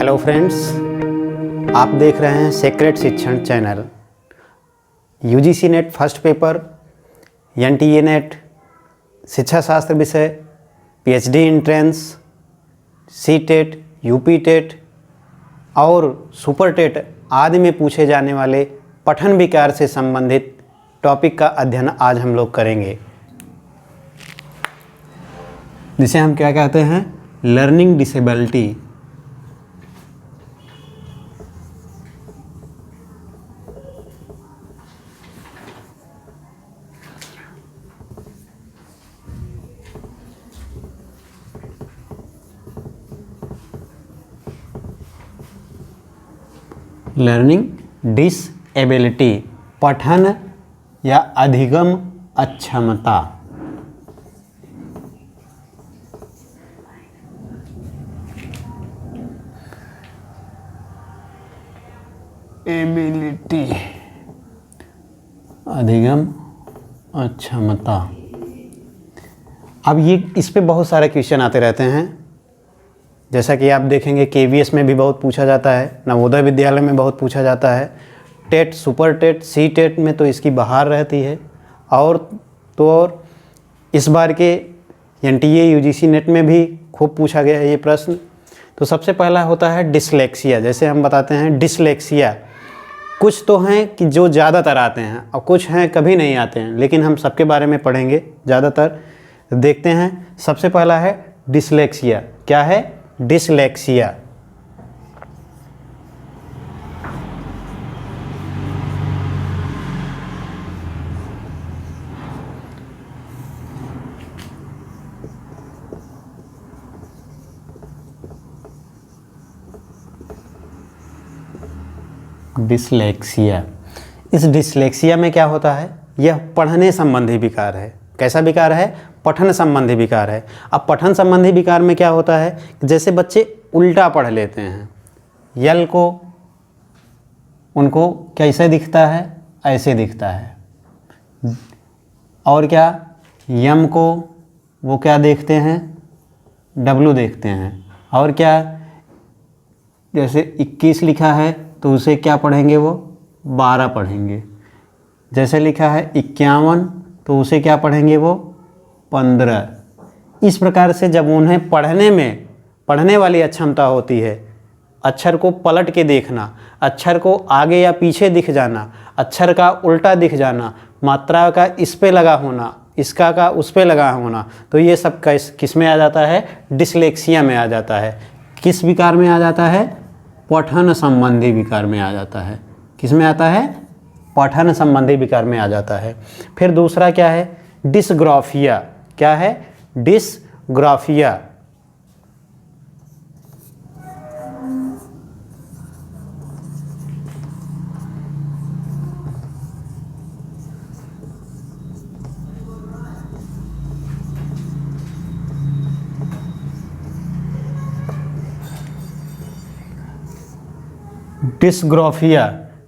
Hello friends, आप देख रहे हैं सेक्रेट शिक्षण channel. UGC NET first paper, NTA NET शिक्षा शास्त्र विषय, PhD entrance, C TET, UP TET और सुपर टेट आदि में पूछे जाने वाले पठन विकार से संबंधित टॉपिक का अध्ययन आज हम लोग करेंगे, जिसे हम क्या कहते हैं, लर्निंग डिसेबिलिटी। लर्निंग डिसेबिलिटी, पठन या अधिगम अक्षमता। एबिलिटी, अधिगम अक्षमता। अब ये इस पे बहुत सारे क्वेश्चन आते रहते हैं, जैसा कि आप देखेंगे केवीएस में भी बहुत पूछा जाता है, नवोदय विद्यालय में बहुत पूछा जाता है, TET, super TET, C TET में तो इसकी बहार रहती है, और इस बार के एनटीए यूजीसी नेट में भी खूब पूछा गया है ये प्रश्न। तो सबसे पहला होता है डिसलेक्सिया। जैसे हम बताते हैं डिसलेक्सिया, कुछ तो हैं कि जो ज़्यादातर आते हैं और कुछ हैं कभी नहीं आते हैं, लेकिन हम सबके बारे में पढ़ेंगे ज़्यादातर। देखते हैं, सबसे पहला है डिसलेक्सिया। क्या है डिसलेक्सिया? डिसलेक्सिया, इस डिसलेक्सिया में क्या होता है, यह पढ़ने संबंधी विकार है। कैसा विकार है? पठन संबंधी विकार है। अब पठन संबंधी विकार में क्या होता है, जैसे बच्चे उल्टा पढ़ लेते हैं, यल को उनको कैसे दिखता है, ऐसे दिखता है, और क्या यम को वो क्या देखते हैं, डब्लू देखते हैं, और क्या जैसे 21 लिखा है तो उसे क्या पढ़ेंगे, वो 12 पढ़ेंगे। जैसे लिखा है 51 तो उसे क्या पढ़ेंगे, वो 15। इस प्रकार से जब उन्हें पढ़ने वाली अक्षमता होती है, अक्षर को पलट के देखना, अक्षर को आगे या पीछे दिख जाना, अक्षर का उल्टा दिख जाना, मात्रा का इस पे लगा होना, इसका का उस पे लगा होना, तो ये सब किस में आ जाता है, डिसलेक्सिया में आ जाता है। किस विकार में आ जाता है? पठन संबंधी विकार में आ जाता है। किस में आता है? पठन संबंधी विकार में आ जाता है। फिर दूसरा क्या है? डिसग्राफिया। क्या है? डिसग्राफिया।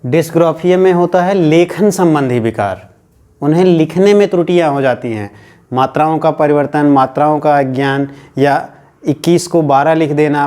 डिसग्राफिया में होता है लेखन संबंधी विकार। उन्हें लिखने में त्रुटियां हो जाती हैं, मात्राओं का परिवर्तन, मात्राओं का अज्ञान, या 21 को 12 लिख देना।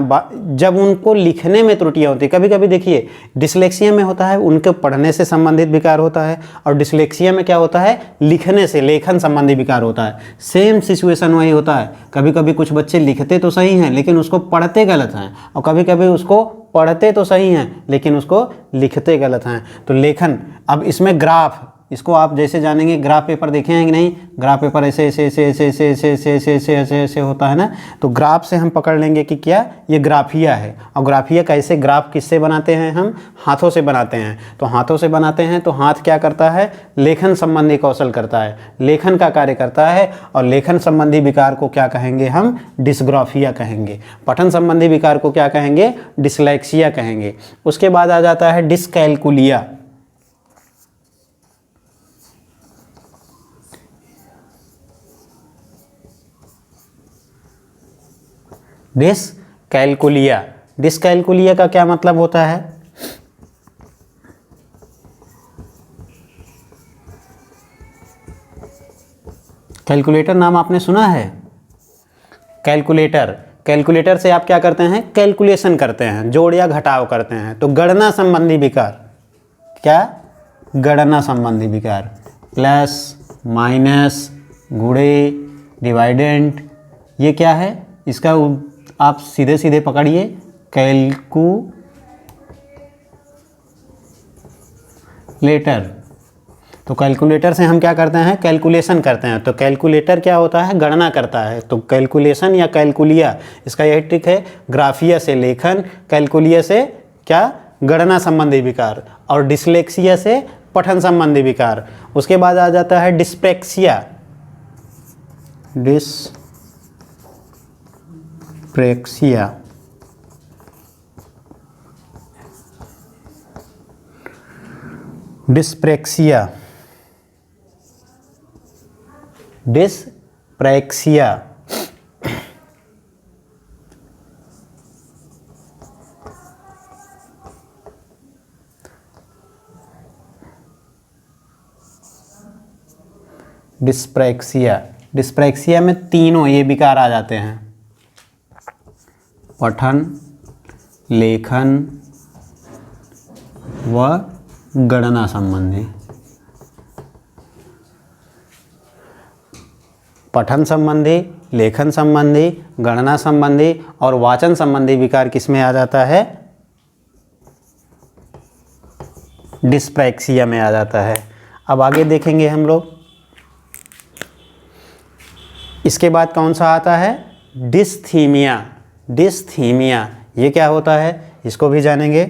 जब उनको लिखने में त्रुटियां होती है, कभी कभी देखिए डिसलेक्सिया में होता है उनके पढ़ने से संबंधित विकार होता है, और डिसलेक्सिया में क्या होता है, लिखने से, लेखन संबंधी विकार होता है। सेम सिचुएशन वही होता है। कभी कभी कुछ बच्चे लिखते तो सही हैं लेकिन उसको पढ़ते गलत हैं, और कभी कभी उसको पढ़ते तो सही हैं लेकिन उसको लिखते गलत हैं। तो लेखन, अब इसमें ग्राफ, इसको आप जैसे जानेंगे, ग्राफ पेपर देखे हैं कि नहीं? ग्राफ पेपर ऐसे ऐसे ऐसे ऐसे ऐसे ऐसे ऐसे ऐसे ऐसे ऐसे ऐसे होता है ना, तो ग्राफ से हम पकड़ लेंगे कि क्या ये ग्राफिया है। और ग्राफिया कैसे, ग्राफ किससे बनाते हैं हम? हाथों से बनाते हैं। तो हाथों से बनाते हैं तो हाथ क्या करता है, लेखन संबंधी कौशल करता है, लेखन का कार्य करता है, और लेखन संबंधी विकार को क्या कहेंगे हम? डिसग्राफिया कहेंगे। पठन संबंधी विकार को क्या कहेंगे? डिसलेक्सिया कहेंगे। उसके बाद आ जाता है डिसकैलकुलिया। डिसकैलकुलिया, डिसकैलकुलिया का क्या मतलब होता है? कैलकुलेटर नाम आपने सुना है? कैलकुलेटर, कैलकुलेटर से आप क्या करते हैं, कैलकुलेशन करते हैं, जोड़ या घटाव करते हैं। तो गणना संबंधी विकार, क्या, गणना संबंधी विकार, प्लस माइनस गुणे डिवाइडेंट, ये क्या है, इसका आप सीधे सीधे पकड़िए, कैलकुलेटर। तो कैलकुलेटर से हम क्या करते हैं, कैलकुलेशन करते हैं। तो कैलकुलेटर क्या होता है, गणना करता है। तो कैलकुलेशन या कैलकुलिया, इसका यही ट्रिक है। ग्राफिया से लेखन, कैलकुलिया से क्या, गणना संबंधी विकार, और डिसलेक्सिया से पठन संबंधी विकार। उसके बाद आ जाता है dyspraxia, dyspraxia, dyspraxia, dyspraxia. Dyspraxia, dyspraxia में तीनों ये विकार आ जाते हैं, पठन, लेखन व गणना संबंधी। पठन संबंधी, लेखन संबंधी, गणना संबंधी और वाचन संबंधी विकार किस में आ जाता है, डिस्प्रेक्सिया में आ जाता है। अब आगे देखेंगे हम लोग। इसके बाद कौन सा आता है, डिस्थीमिया। डिस्थीमिया ये क्या होता है, इसको भी जानेंगे।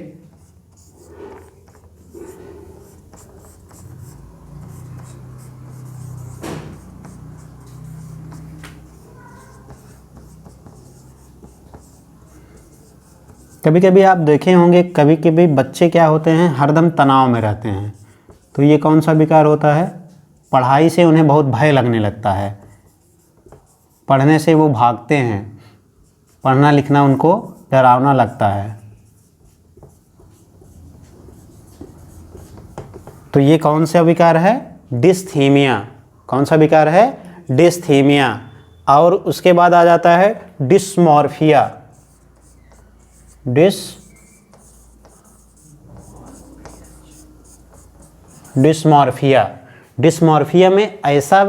कभी कभी आप देखे होंगे, कभी कभी बच्चे क्या होते हैं, हरदम तनाव में रहते हैं। तो ये कौन सा विकार होता है, पढ़ाई से उन्हें बहुत भय लगने लगता है, पढ़ने से वो भागते हैं, पढ़ना लिखना उनको डरावना लगता है। तो ये कौन सा विकार है, डिस्थीमिया। कौन सा विकार है, डिस्थीमिया। और उसके बाद आ जाता है डिस्मॉर्फिया। डिस्मॉर्फिया। डिस्मॉर्फिया में ऐसा,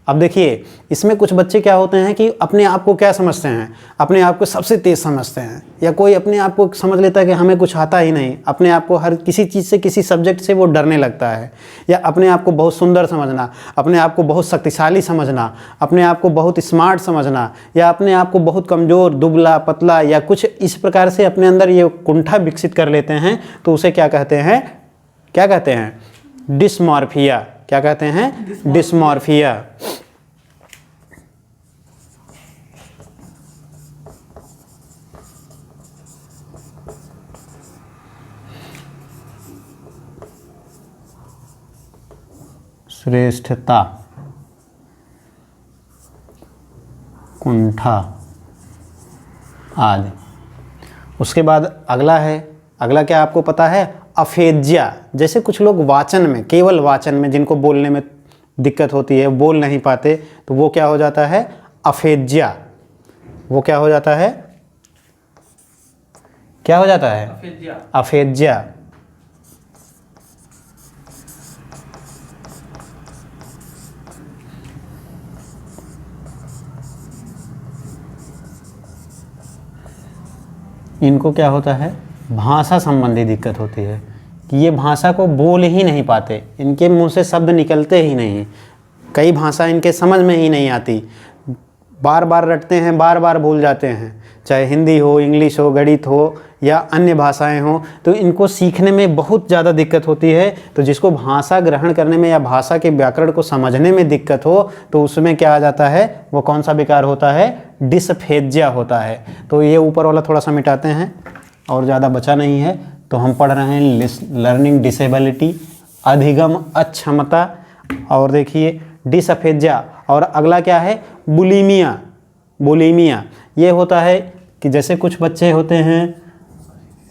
अब देखिए इसमें कुछ बच्चे क्या होते हैं कि अपने आप को क्या समझते हैं, अपने आप को सबसे तेज समझते हैं, या कोई अपने आप को समझ लेता है कि हमें कुछ आता ही नहीं, अपने आप को हर किसी चीज़ से, किसी सब्जेक्ट से वो डरने लगता है, या अपने आप को बहुत सुंदर समझना, अपने आप को बहुत शक्तिशाली समझना, अपने आप को बहुत स्मार्ट समझना, या अपने आप को बहुत कमज़ोर, दुबला पतला, या कुछ इस प्रकार से अपने अंदर ये कुंठा विकसित कर लेते हैं। तो उसे क्या कहते हैं, क्या कहते हैं, डिस्मॉर्फिया। क्या कहते हैं, डिस्मॉर्फिया। श्रेष्ठता, कुंठा आदि। उसके बाद अगला है, अगला क्या आपको पता है, अफेज्या। जैसे कुछ लोग वाचन में, केवल वाचन में, जिनको बोलने में दिक्कत होती है, बोल नहीं पाते, तो वो क्या हो जाता है, अफेज्या। वो क्या हो जाता है, क्या हो जाता है, अफेज्या। इनको क्या होता है, भाषा संबंधी दिक्कत होती है, कि ये भाषा को बोल ही नहीं पाते, इनके मुंह से शब्द निकलते ही नहीं, कई भाषा इनके समझ में ही नहीं आती, बार बार रटते हैं, बार बार भूल जाते हैं, चाहे हिंदी हो, इंग्लिश हो, गणित हो या अन्य भाषाएं हो, तो इनको सीखने में बहुत ज़्यादा दिक्कत होती है। तो जिसको भाषा ग्रहण करने में या भाषा के व्याकरण को समझने में दिक्कत हो, तो उसमें क्या आ जाता है, वो कौन सा विकार होता है, डिस्फेजिया होता है। तो ये ऊपर वाला थोड़ा सा मिटाते हैं, और ज़्यादा बचा नहीं है। तो हम पढ़ रहे हैं लर्निंग डिसेबिलिटी, अधिगम अक्षमता, और देखिए डिसफेजिया। और अगला क्या है, बुलीमिया। बुलीमिया ये होता है कि जैसे कुछ बच्चे होते हैं,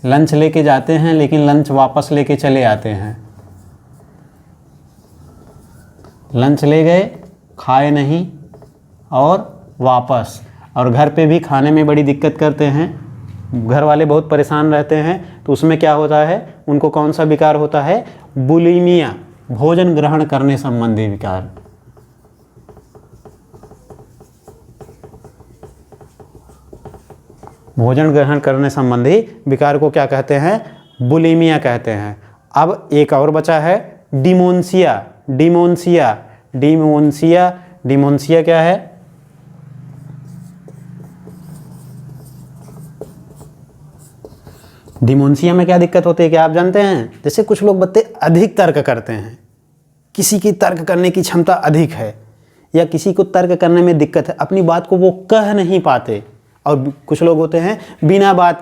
लंच लेके जाते हैं लेकिन लंच वापस लेके चले आते हैं, लंच ले गए, खाए नहीं और वापस। और घर पे भी खाने में बड़ी दिक्कत करते हैं, घर वाले बहुत परेशान रहते हैं, तो उसमें क्या होता है, उनको कौन सा विकार होता है, बुलिमिया, भोजन ग्रहण करने संबंधी विकार। भोजन ग्रहण करने संबंधी विकार को क्या कहते हैं, बुलिमिया कहते हैं। अब एक और बचा है डिमोन्सिया। डिमोन्सिया, डिमोन्सिया, डिमोन्सिया क्या है, डिमोन्सिया में क्या दिक्कत होती है क्या आप जानते हैं? जैसे कुछ लोग बच्चे अधिक तर्क करते हैं, किसी की तर्क करने की क्षमता अधिक है, या किसी को तर्क करने में दिक्कत है, अपनी बात को वो कह नहीं पाते, और कुछ लोग होते हैं बिना बात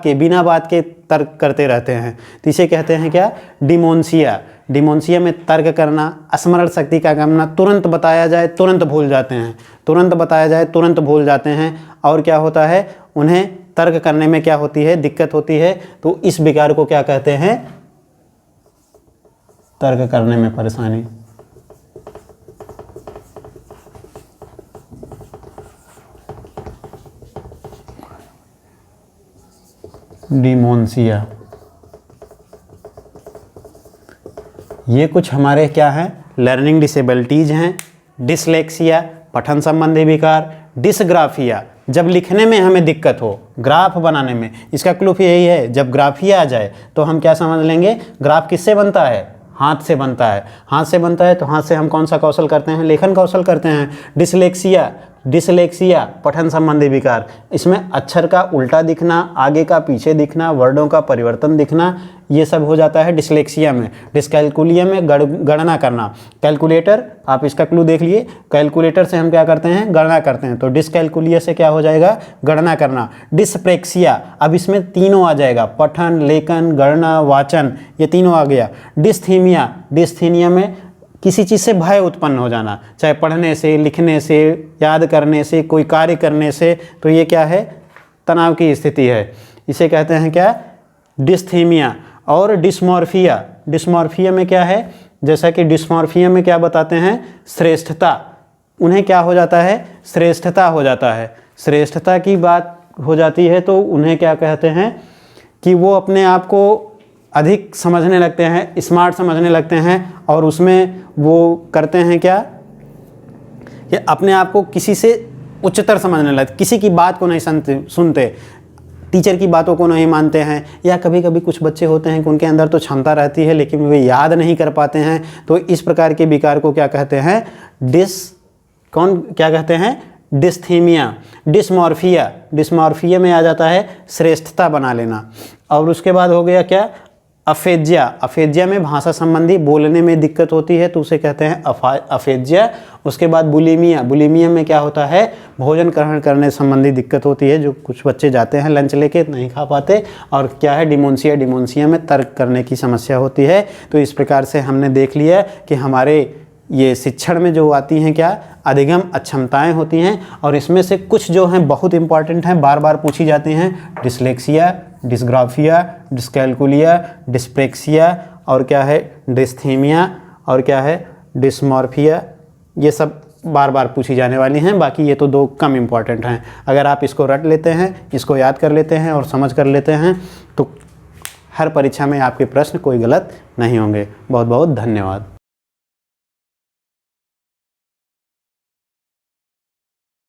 के तर्क करते रहते हैं, तो इसे कहते हैं क्या, डिमोन्सिया। डिमोन्सिया में तर्क करना, स्मरण शक्ति का कमना, तुरंत बताया जाए तुरंत भूल जाते हैं, तुरंत बताया जाए तुरंत भूल जाते हैं, और क्या होता है, उन्हें तर्क करने में क्या होती है, दिक्कत होती है। तो इस विकार को क्या कहते हैं, तर्क करने में परेशानी। डिमोन्सिया। ये कुछ हमारे क्या हैं, लर्निंग डिसेबिलिटीज हैं। डिसलेक्सिया, पठन संबंधी विकार। डिसग्राफिया, जब लिखने में हमें दिक्कत हो, ग्राफ बनाने में, इसका क्लू यही है, जब ग्राफिया आ जाए तो हम क्या समझ लेंगे, ग्राफ किससे बनता है, हाथ से बनता है। हाथ से बनता है तो हाथ से हम कौन सा कौशल करते हैं, लेखन कौशल करते हैं। डिसलेक्सिया, डिसलेक्सिया पठन संबंधी विकार, इसमें अक्षर का उल्टा दिखना, आगे का पीछे दिखना, वर्डों का परिवर्तन दिखना, ये सब हो जाता है डिसलेक्सिया में। डिसकैलकुलिया में गणना करना। कैलकुलेटर, आप इसका क्लू देख लिए, कैलकुलेटर से हम क्या करते हैं, गणना करते हैं, तो डिसकैलकुलिया से क्या हो जाएगा, गणना करना। डिस्प्रेक्सिया, अब इसमें तीनों आ जाएगा, पठन, लेखन, गणना, वाचन, ये तीनों आ गया। डिस्थीमिया, डिस्थीनिया में किसी चीज़ से भय उत्पन्न हो जाना, चाहे पढ़ने से, लिखने से, याद करने से, कोई कार्य करने से, तो ये क्या है, तनाव की स्थिति है, इसे कहते हैं क्या, डिस्थीमिया। और डिस्मॉर्फिया, डिस्मॉर्फिया में क्या है, जैसा कि डिस्मॉर्फिया में क्या बताते हैं, श्रेष्ठता, उन्हें क्या हो जाता है, श्रेष्ठता हो जाता है, श्रेष्ठता की बात हो जाती है, तो उन्हें क्या कहते हैं कि वो अपने आप को अधिक समझने लगते हैं, स्मार्ट समझने लगते हैं, और उसमें वो करते हैं क्या, कि अपने आप को किसी से उच्चतर समझने लगते, किसी की बात को नहीं सुनते, टीचर की बातों को नहीं मानते हैं। या कभी कभी कुछ बच्चे होते हैं कि उनके अंदर तो क्षमता रहती है लेकिन वे याद नहीं कर पाते हैं, तो इस प्रकार के विकार को क्या कहते हैं, क्या कहते हैं, डिस्थीमिया। डिस्मॉर्फिया, डिस्मॉर्फिया में आ जाता है श्रेष्ठता बना लेना। और उसके बाद हो गया क्या, अफेजिया। अफेजिया में भाषा संबंधी बोलने में दिक्कत होती है, तो उसे कहते हैं अफेजिया। उसके बाद बुलिमिया, बुलिमिया में क्या होता है, भोजन ग्रहण करने संबंधी दिक्कत होती है, जो कुछ बच्चे जाते हैं लंच लेके नहीं खा पाते। और क्या है, डिमोन्सिया, डिमोन्सिया में तर्क करने की समस्या होती है। तो इस प्रकार से हमने देख लिया कि हमारे ये शिक्षण में जो आती हैं क्या, अधिगम अक्षमताएँ होती हैं, और इसमें से कुछ जो हैं बहुत इंपॉर्टेंट हैं, बार बार पूछी जाती हैं। डिसलेक्सिया, डिस्ग्राफिया, डिस्कैलकुलिया, डिस्प्रेक्सिया, और क्या है, डिस्थीमिया, और क्या है, डिस्मॉर्फिया, ये सब बार बार पूछी जाने वाली हैं। बाकी ये तो दो कम इम्पॉर्टेंट हैं। अगर आप इसको रट लेते हैं, इसको याद कर लेते हैं और समझ कर लेते हैं, तो हर परीक्षा में आपके प्रश्न कोई गलत नहीं होंगे। बहुत बहुत धन्यवाद।